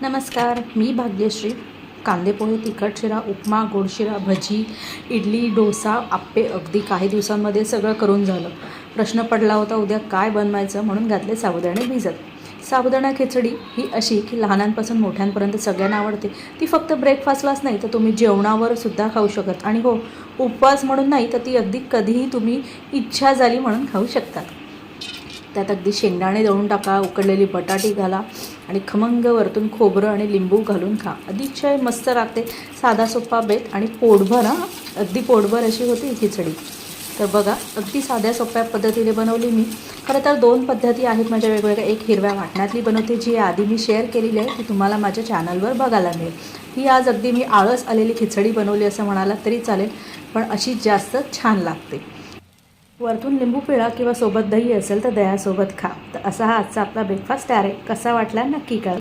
नमस्कार, मी भाग्यश्री. कांदे पोहे, तिखट शिरा, उपमा, गोड शिरा, भजी, इडली, डोसा, आप्पे अगदी काही दिवसांमध्ये सगळं करून झालं. प्रश्न पडला होता उद्या काय बनवायचं, म्हणून घातले साबुदाणे भिजत. साबुदाणा खिचडी ही अशी की लहानांपासून मोठ्यांपर्यंत सगळ्यांना आवडते. ती फक्त ब्रेकफास्टलाच नाही तर तुम्ही जेवणावर सुद्धा खाऊ शकत. आणि हो, उपवास म्हणून नाही तर ती अगदी कधीही तुम्ही इच्छा झाली म्हणून खाऊ शकता. त्यात अगदी शेंगदाणे दळून टाका, उकडलेली बटाटी घाला आणि खमंग वरतून खोबरं आणि लिंबू घालून खा. अतिशय मस्त लागते. साधा सोपा बेत आणि पोटभर, अगदी पोटभर अशी होती ही खिचडी. तर बघा, अगदी साध्या सोप्या पद्धतीने बनवली मी. खरं तर 2 पद्धती आहेत माझ्या वेगवेगळ्या. एक हिरव्या वाटणातली बनवते, जी आधी मी शेअर केलेली आहे, ती तुम्हाला माझ्या चॅनलवर बघायला मिळेल. ही आज अगदी मी आळस आलेली खिचडी बनवली असं म्हणाला तरी चालेल, पण अशी जास्त छान लागते. वरतून लिंबू पिळा किंवा सोबत दही असेल तर दह्यासोबत खा. तर असा हा आजचा आपला ब्रेकफास्ट तयार आहे. कसा वाटला नक्की कळवा.